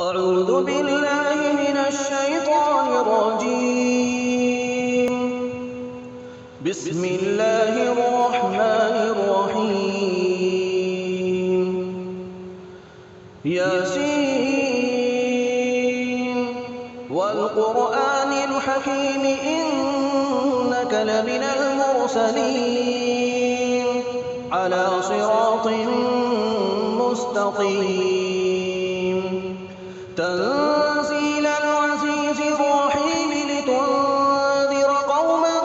أعوذ بالله من الشيطان الرجيم. بسم الله الرحمن الرحيم. ياسين والقرآن الحكيم إنك لمن المرسلين على صراط مستقيم. تنزيل العزيز الرحيم لتنذر قوما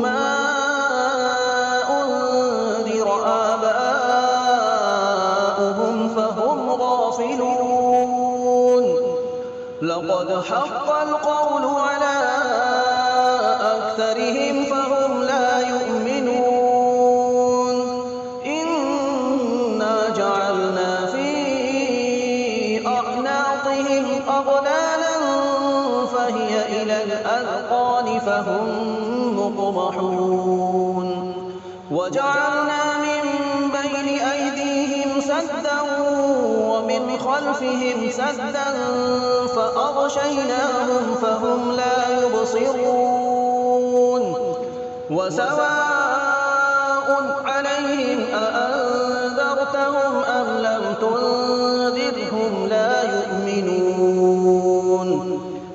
ما أنذر آباؤهم فهم غافلون. لقد حق القول على أكثرهم فهم لا يؤمنون. إنا جعلنا في أعناقهم أغلالا فهي إلى الأذقان فهم مقمحون. وجعلنا من بين أيديهم سدا ومن خلفهم سدا فأغشيناهم فهم لا يبصرون. وسواء عليهم أأنذرتهم أم لم تنذرهم لا يؤمنون.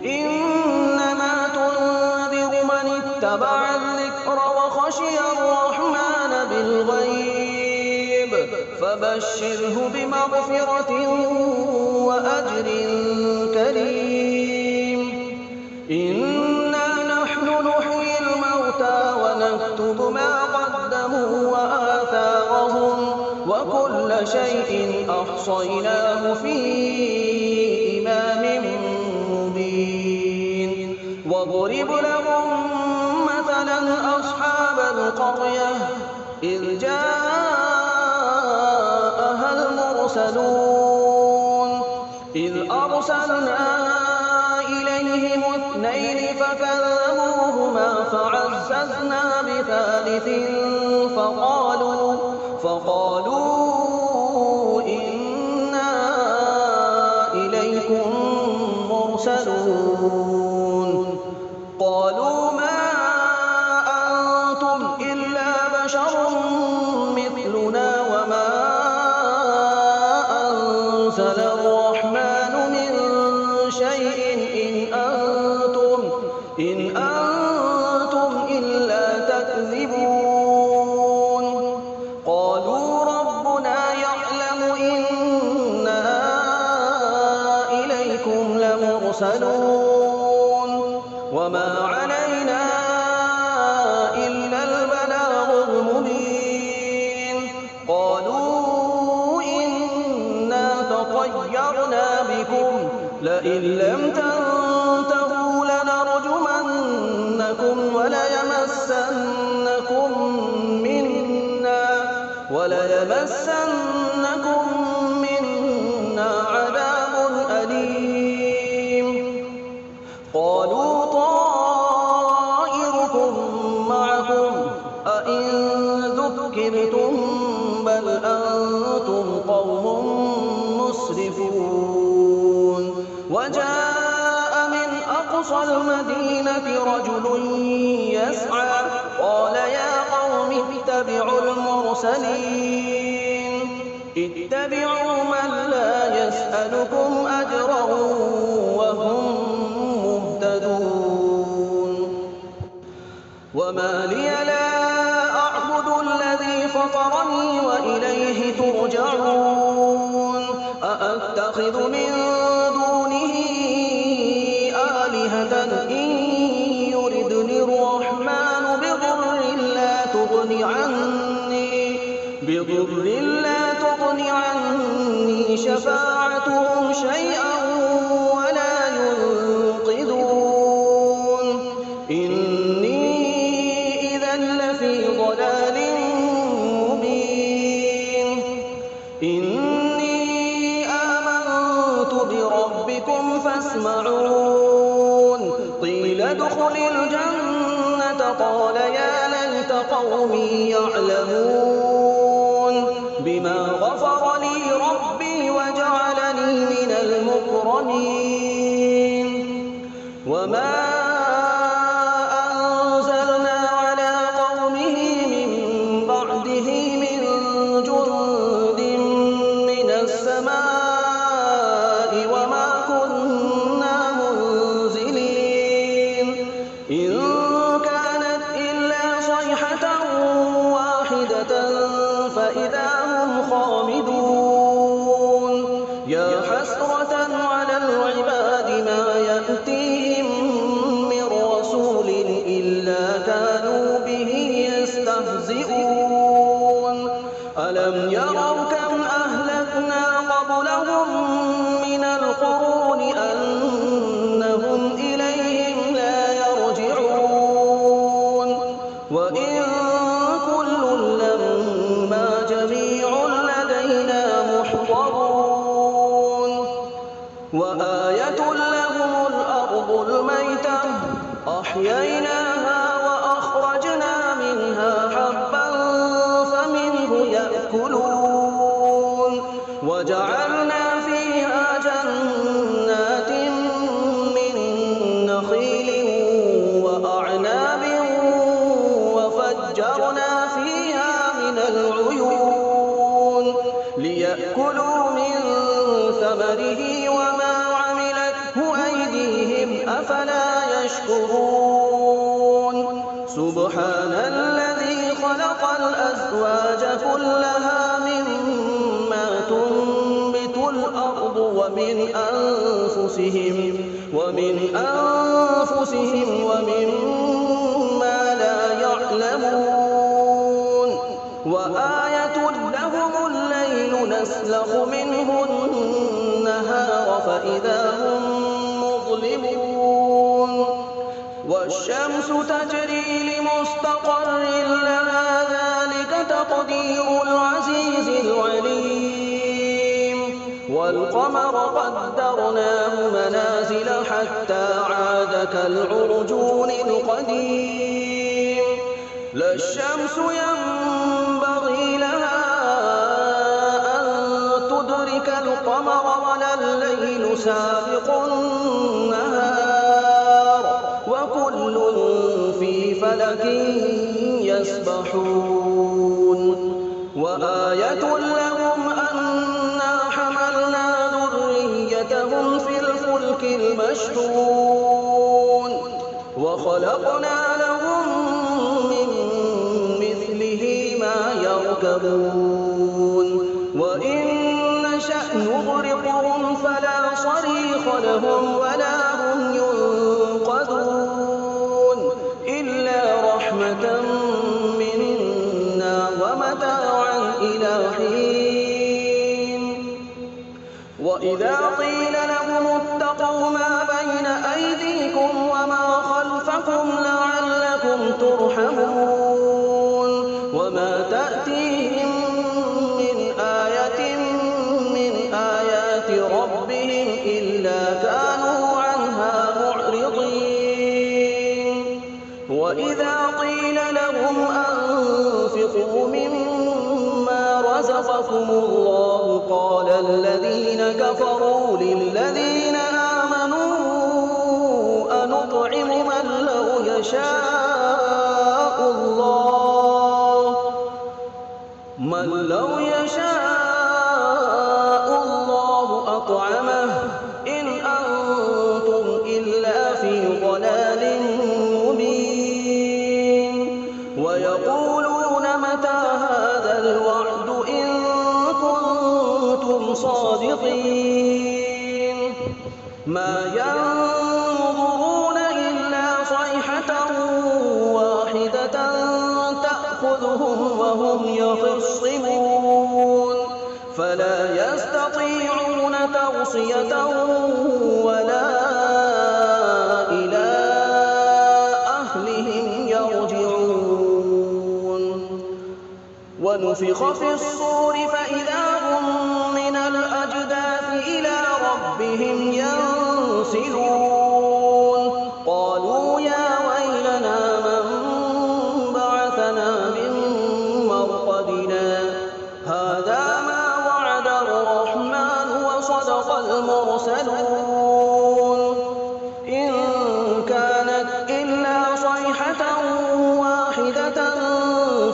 إنما تنذر من اتبع الذكر وخشي الرحمن بالغيب فبشره بمغفرة وأجر كريم. إنا نحن نحيي الموتى ونكتب ما قدموا وآثارهم وكل شيء أحصيناه في إمام مبين. واضرب لهم مثلا أصحاب القرية إذ جاءها المرسلون إذ أرسلنا إليهم اثنين فكذبوهما فعززنا بثالث فقالوا إنا إليكم مرسلون. قالوا ما أنتم إلا بشر مثلنا وما أنزل الرحمن من شيء إن أنتم إلا تكذبون. قالوا ربنا يعلم إنا إليكم لمرسلون وما علينا إلا البلاغ المبين. قالوا إنا تطيرنا بكم لئن لم تنتهوا لنرجمنكم وليمسنكم منا عذاب أليم. قالوا طائركم معكم أئن ذكرتم بل أنتم قوم مسرفون. وجاء من أقصى المدينة رجل يسعى قال يا قوم اتبعوا المرسلين اتبعوا من لا يسألكم أجرا وهم مهتدون. وما لي لا أعبد الذي فطرني وإليه ترجعون. أأتخذ من دونه آلهة إن يردني الرحمن بضر لا تغن عني شفاعتهم شيئا ولا ينقذون. إني إذا لفي ضلال مبين. إني آمنت بربكم فاسمعون. قيل ادخل الجنة قال يا ليت قومي يعلمون بما غفر لي ربي وجعلني من المكرمين وما أنزلنا على قومه من بعده من جند من السماء وما كنا منزلين إن كانت إلا صيحة واحدة فإذا هم خامدون يا حسرة على العباد ما يأتيهم من رسول إلا كانوا به يستهزئون ألم يروا كم أهلكنا قبلهم من القرون أنهم إليهم لا يرجعون وإن كل لما جميع لدينا محضرون وآية لهم الأرض الميتة أحييناها وأخرجنا منها حبا فمنه يأكلون وجعلنا فيها جنات من نخيل وأعناب وفجرنا فيها من العيون ليأكلوا من ثمره وما عملته أيديهم أفلا يشكرون سبحان الذي خلق الأزواج كلها مما تنبت الأرض ومن أنفسهم ومما لا يعلمون وآية لهم الليل نسلخ منه النهار فإذا هم مظلمون والشمس تجري لمستقر لها ذلك تقدير العزيز العليم والقمر قدرناه منازل حتى عاد كالعرجون القديم لا الشمس ينبغي لها أن تدرك القمر ولا الليل سابق النهار وكل في فلك يسبحون وآية لهم أنا حملنا ذريتهم في الفلك المشحون وخلقنا لهم من مثله ما يركبون وإن نشأ نغرقهم فلا صريخ لهم ولا هم ينقذون إلا رحمة منا ومتاعا إلى حين وإذا قيل لهم اتقوا ما بين أيديكم وما خلفكم لعلكم ترحمون وما تأتيهم من آية من آيات ربهم إلا كانوا عنها معرضين وإذا قيل لهم أنفقوا مما رزقكم الله قال الذين كفروا للذين آمنوا أنطعم من لو يشاء الله أطعمه إن أنتم إلا في ضلال مبين ويقولون متى هذا الوعد إن كنتم صادقين ما ينظرون إلا صيحة واحدة تأخذهم وهم يخصمون فلا يستطيعون توصية ولا إلى أهلهم يرجعون ونفخ في الصور فإذا هم من الأجداث إلى ربهم ينسلون قالوا يا ويلنا من بعثنا من مرقدنا هذا ما وعد الرحمن وصدق يشهدون إن كانت إلا صيحة واحدة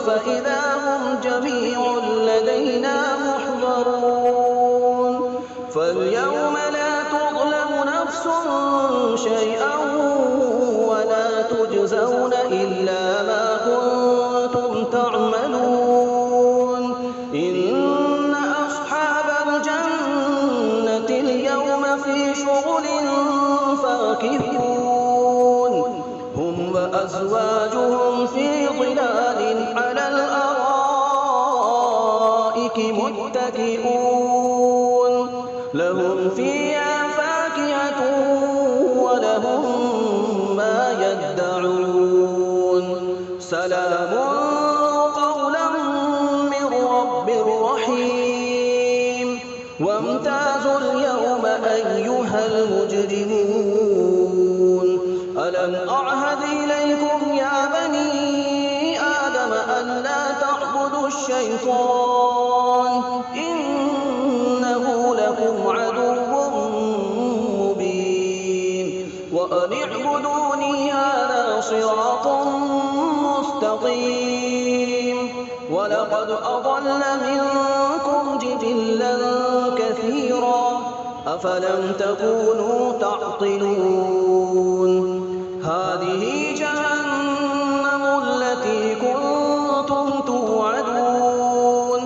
فإذا هم جميع لدينا محضرون فاليوم لا تظلم نفس شيئا ولا تجزون إلا ما كنتم تعملون إن أصحاب الجنة اليوم في شغل فاكهون هم وأزواجهم في ظلال على الأرائك متكئون لهم فيها فاكهة ولهم ما يدعون سلام قولا من رب رحيم وامتازوا اليوم أيها المجرمون ألم أعهد إليكم يا بني آدم ألا تعبدوا الشيطان إنه لكم عدو مبين وأن اعبدوني هذا صراط مستقيم ولقد أضل منكم جبلا كثيرا أفلم تكونوا تعقلون هذه جهنم التي كنتم توعدون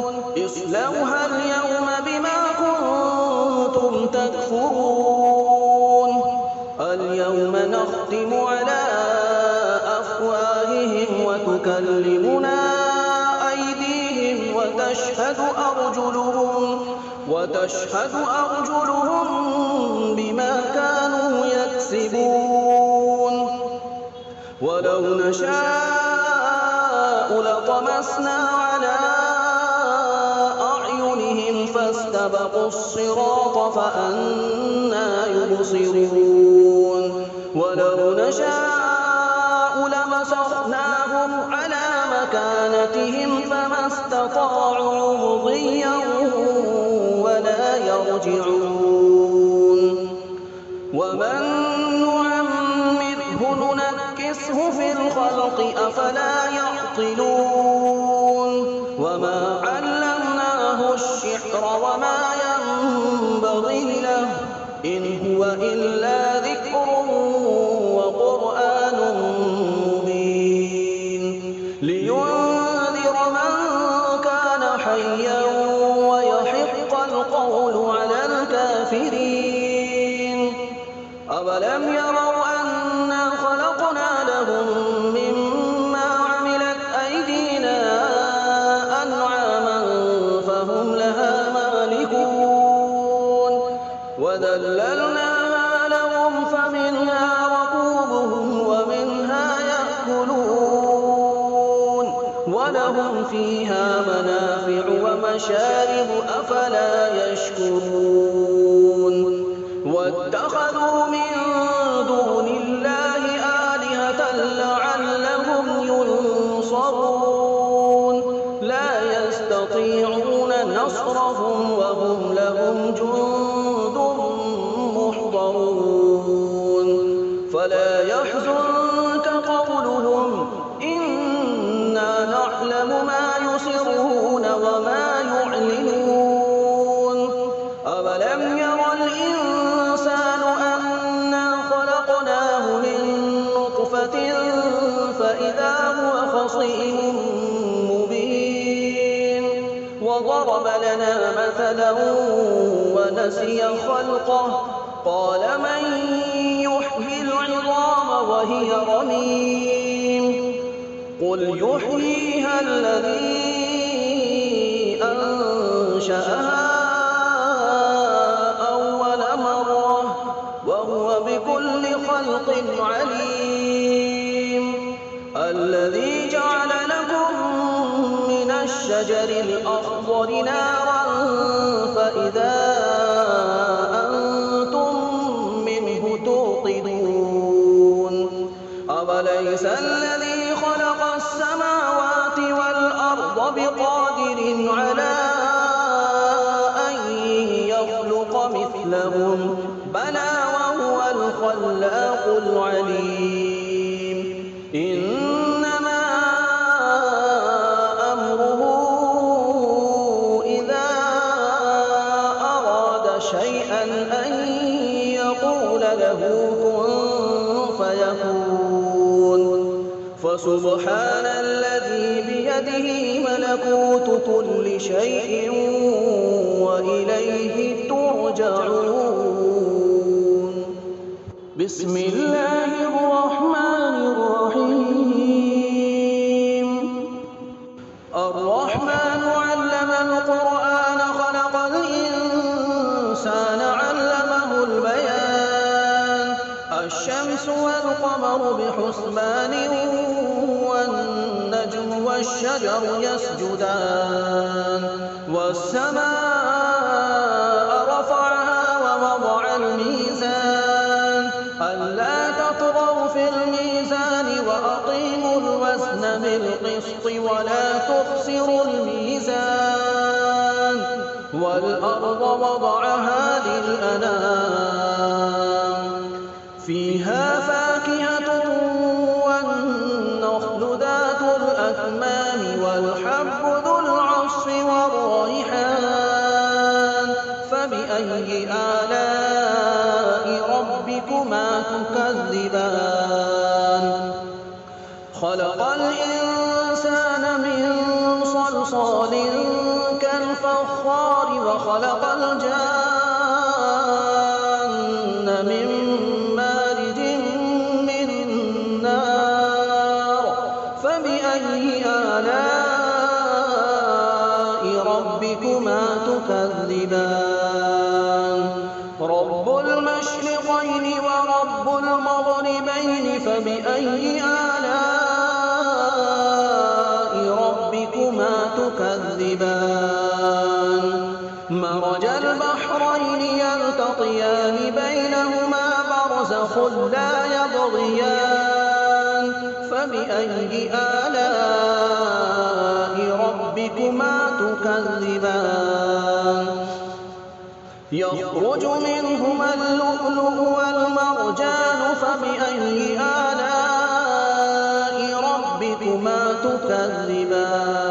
اصلوها اليوم بما كنتم تكفرون اليوم نختم على أفواههم وتكلمنا أيديهم وتشهد أرجلهم بما كانوا يكسبون ولو نشاء لطمسنا على أعينهم فاستبقوا الصراط فأنى يبصرون ولو نشاء لمسخناهم على مكانتهم فما استطاعوا مضيا ولا يرجعون ومن نعمره ننكسه في الخلق أفلا يعقلون وما علمناه الشعر وما ينبغي له إن هو إلا ذكر وقرآن مبين لينذر من كان حيا ويحق القول على الكافرين أولم يروا أنا خلقنا لهم مما عملت أيدينا أنعاما فهم لها مالكون وذللناها لهم فمنها ركوبهم ومنها يأكلون ولهم فيها منافع ومشارب أفلا يشكرون واتخذوا من دون الله آلهة لعلهم ينصرون لا يستطيعون نصرهم وهم لهم جند محضرون فلا يحزنك قولهم إنا نعلم ما يسرون وما يعلنون أولم ير الإنسان أنا خلقناه من نطفة فإذا هو خصيم مبين وضرب لنا مثلا ونسي خلقه قال من يحيي العظام وهي رميم قل يحييها الذي أنشأها أول مرة وهو بكل خلق عليم الذي جعل لكم من الشجر الأخضر نارا فإذا أنتم منه توقدون أوليس الذي خلق السماوات والأرض بقادر على أن يخلق مثلهم بلى الخلاق العليم إنما أمره إذا أراد شيئا أن يقول له كن فيكون فسبحان الذي بيده ملكوت كل شيء وإليه ترجعون بسم الله الرحمن الرحيم الرحمن علم القرآن خلق الإنسان علمه البيان الشمس والقمر بحسبان والنجم والشجر يسجدان والسماء رفعها ووضع الميزان ألا تطغوا في الميزان وأقيموا الوزن بالقسط ولا تخسروا الميزان والأرض وضعها للأنام فيها فاكهة والنخل ذات الأكمام والحب ذو العصف والريحان فبأي آلاء ربكما تكذبان خلق الإنسان من صلصال كالفخار وخلق الجان من مارج من نار فبأي آلاء ربكما تكذبان رب المشرقين ورب المغربين فبأي آلاء ربكما تكذبان مرج البحرين يلتقيان بينهما برزخ لا يبغيان فبأي آلاء ربكما تكذبان يخرج منهما اللؤلؤ والمرجان فبأي آلاء ربكما تكذبان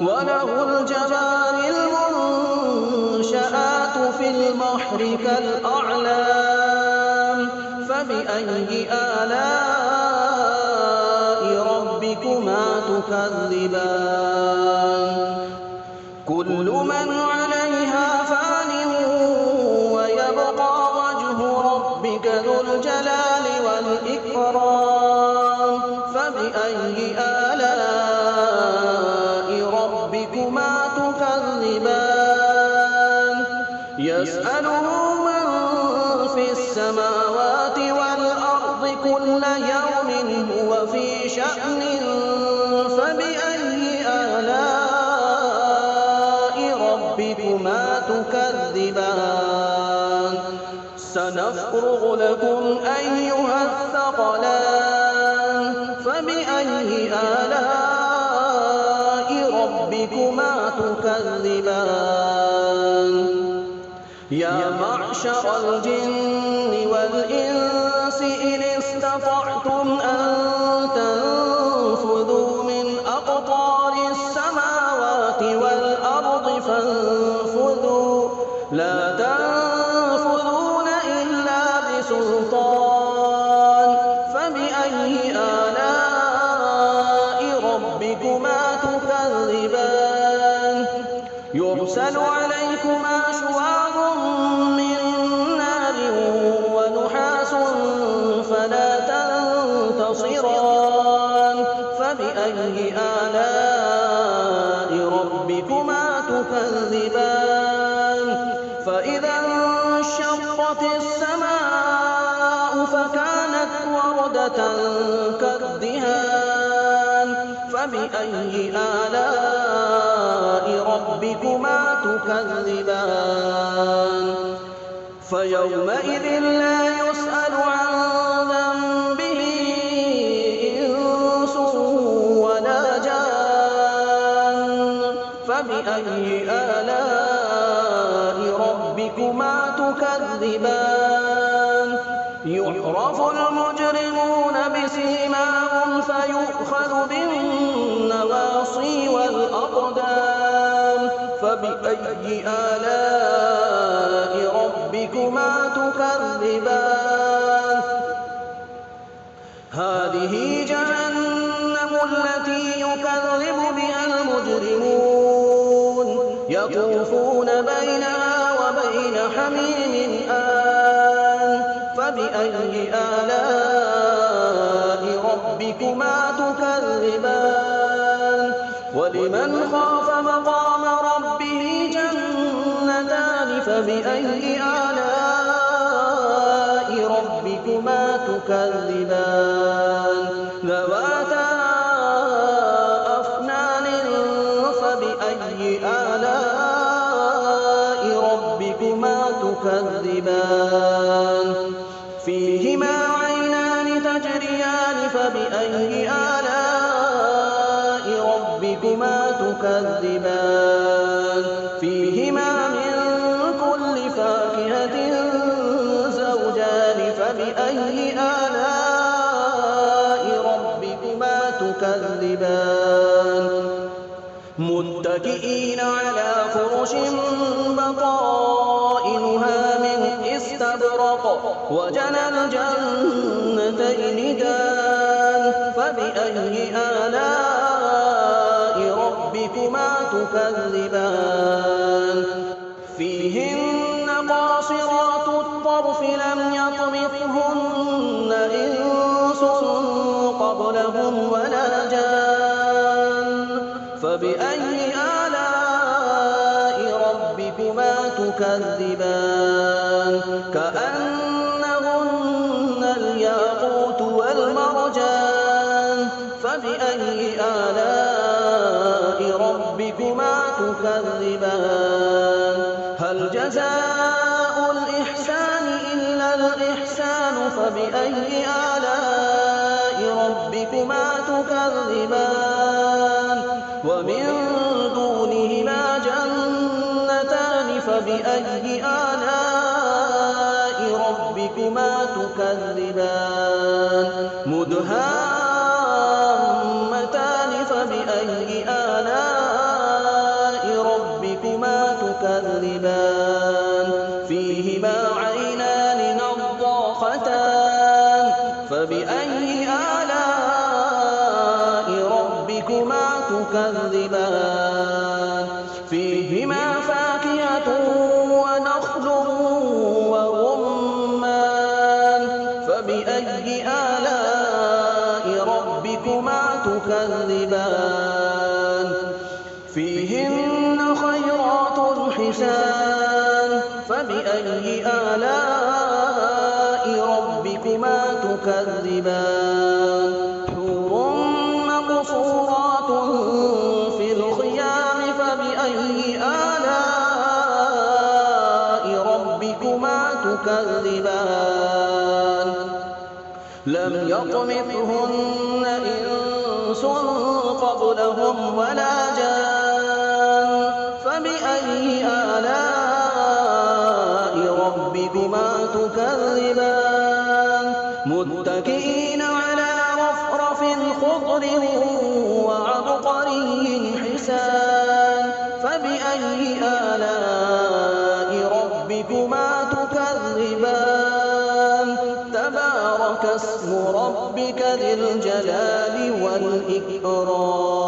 وله الجوار المنشآت في البحر كالأعلام فبأي آلاء ربكما تكذبان كل من عليها فان ويبقى وجه ربك ذو الجلال والإكرام فبأي آلاء ربكما تكذبان يسأله من في السماوات والأرض كل يوم هو في شأن فبأي آلاء ربكما تكذبان سنفرغ لكم أيها الثقلان فبأي آلاء ربكما تكذبان يا معشر الجن والإنس إن استطعتم أن تنفذوا من أقطار السماوات والأرض فانفذوا لا تنفذون إلا بسلطان فبأي آلاء ربكما تكذبان يرسل عليكما شواظ من نار ونحاس فلا تنتصران فبأي آلاء ربكما تكذبان فإذا انشقت السماء فكانت وردة كالدهان فبأي آلاء ربكما تكذبان فيومئذ لا يسأل عن ذنبه إنس ولا جان فبأي آلاء ربكما تكذبان يعرف المجرمون بسيماهم فيؤخذ بالنواصي والأقدام فبأي آلاء ربكما تكذبان هذه جهنم التي يكذب بها المجرمون يطوفون بينها وبين حميم آن فبأي آلاء ربكما تكذبان ولمن خاف مقام ربه جنتان فبأي آلاء ربكما تكذبان ذواتا أفنان فبأي آلاء ربكما تكذبان فيهما عينان تجريان فبأي آلاء ربكما تكذبان فيهما من كل فاكهة زوجان فبأي آلاء ربكما تكذبان متكئين على فرش بطائنها من استبرق وجنى الجنتين دان فبأي آلاء ربكما تكذبان فيهن قاصرات الطرف لم يطمثهن إنس قبلهم ولا جان فبأي آلاء ربكما تكذبان كأنهن الياقوت والمرجان فبأي آلاء ربكما تكذبان هل جزاء الإحسان إلا الإحسان فبأي آلاء ربكما تكذبان ومن دونهما جنتان فبأي آلاء ربكما تكذبان مدهامتان فبأي آلاء ربكما تكذبان فيهما عينان نضاختان فبأي آلاء ربكما تكذبان فيهما فاكهة ونخل ورمان فبأي آلاء ربكما تكذبان فيهن خيرات حسان فبأي آلاء ربكما تكذبان حور مقصورات في الخيام فبأي آلاء ربكما تكذبان لم يطمثهن إنس قبلهم ولا جان فبأي آلاء ربكما تكذبان متكئين على رفرف خضر وعبقري حسان فبأي آلاء ربكما تكذبان تبارك اسم ربك ذي الجلال والإكرام